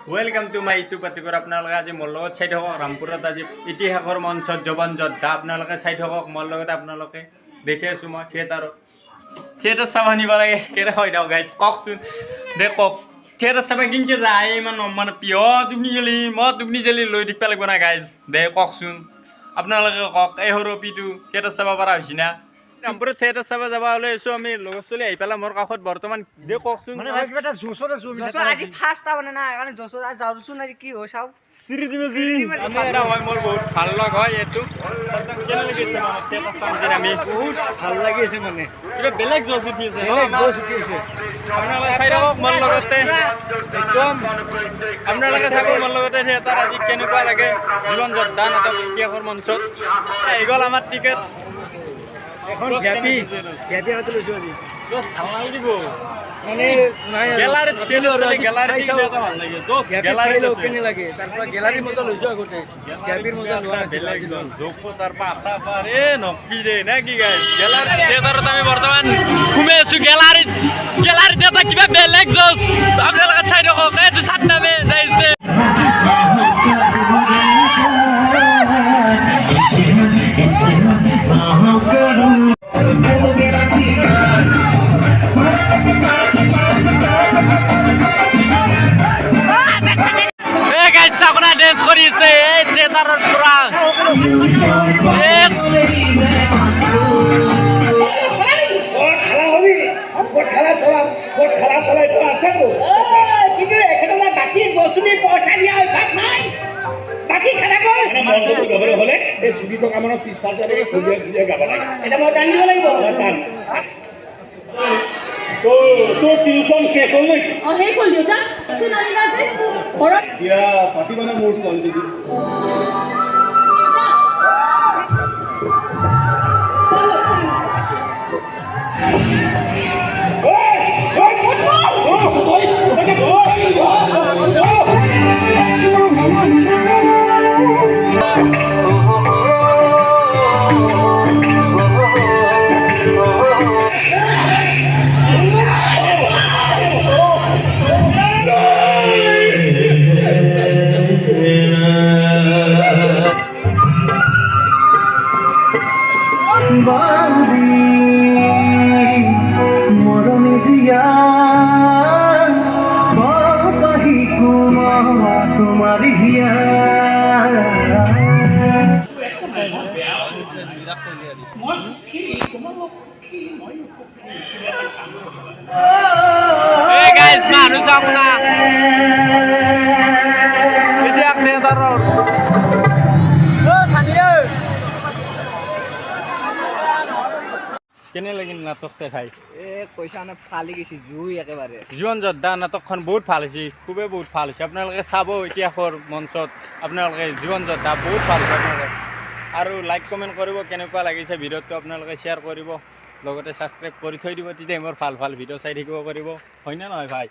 Welcome to my YouTube পাতিকৰ আপোনালোকে আজি মোৰ লগত চাই থাকক ৰামপুৰত আজি ইতিহাসৰ মঞ্চত জৱান যোদ্ধা আপোনালোকে চাই থাকক মোৰ লগতে আপোনালোকে দেখি আছোঁ মই থিয়েটাৰ চাব নিব লাগে কেনে হয় দিয়ক গাইজ কওকচোন দে কওক থিয়েটাৰ চাব কেনেকৈ যায় ইমান মানে পিয় টোপনি গেলি মই টোপনি গেলি লৈ থাকিব লাগিব না গাইজ দে কওকচোন আপোনালোকে কওক এই সৰু পিটো থিয়েটাৰ চাব পৰা হৈছে না ৰামপুৰত থিয়েটাৰ চাব যাব ওলাইছোঁ আমি লগত চলি আহি পেলাই মোৰ কাষত বৰ্তমান দে কওকচোন আজি ফাৰ্ষ্ট মানে না কাৰণে জোচত যাওঁচোন আজি কি হয় চাওঁ ঠাণ্ডা হয় মোৰ বহুত ভাল লগ হয় এইটো কেনে লাগিছে মানে থিয়েটাৰ চাম যে আমি বহুত ভাল লাগি আছে মানে কিবা বেলেগ জোচ উঠি আছে জোচ উঠি আছে আপোনালোকে চাই থাকক মোৰ লগতে একদম আপোনালোকে চাব মোৰ লগতে থিয়েটাৰ আজি কেনেকুৱা লাগে জীৱন যোদ্ধা নাটক ইতিহাসৰ মঞ্চত আহি গ'ল আমাৰ টিকেট এখন ঘেপি হাতে লৈছোঁ আজি ভাল লাগি দিব মানে নাই গেলাৰীত ভাল লাগে গেলাৰী কেনে লাগে তাৰপৰা গেলাৰীৰ মজা লৈছোঁ আগতে ঘেপিৰ মজা লোৱা নাছিলোঁ আমি বৰ্তমান ঘুমাই আছো গেলাৰীত এটা কিবা বেলেগ জোচ আপোনালোকে চাই থাকক এইটো চাট নামে যাইছে ডেন্স কৰিছে এই থিয়েটাৰৰ পৰা তোৰ টিউচন শেষ হ'ল নেকি? শেষ হ'ল দেউতা শুনালি না যে ঘৰত এতিয়া পাতিবানে মোৰ ছোৱালীজনী মানুহ চাওক না এতিয়া থিয়েটাৰৰ কেনে লাগিল নাটক চাই পইচা মানে ফালি গৈছে জুই একেবাৰে জীৱন যোদ্ধা নাটকখন বহুত ভাল হৈছে খুবেই বহুত ভাল হৈছে আপোনালোকে চাব ইতিহাসৰ মঞ্চত আপোনালোকে জীৱন যোদ্ধা বহুত ভাল হৈছে আপোনালোকে আৰু লাইক কমেণ্ট কৰিব কেনেকুৱা লাগিছে ভিডিঅ'টো আপোনালোকে শ্বেয়াৰ কৰিব লগতে ছাবস্ক্ৰাইব কৰি থৈ দিব তেতিয়া মোৰ ভাল ভিডিঅ' চাই থাকিব পাৰিব হয়নে নহয় ভাই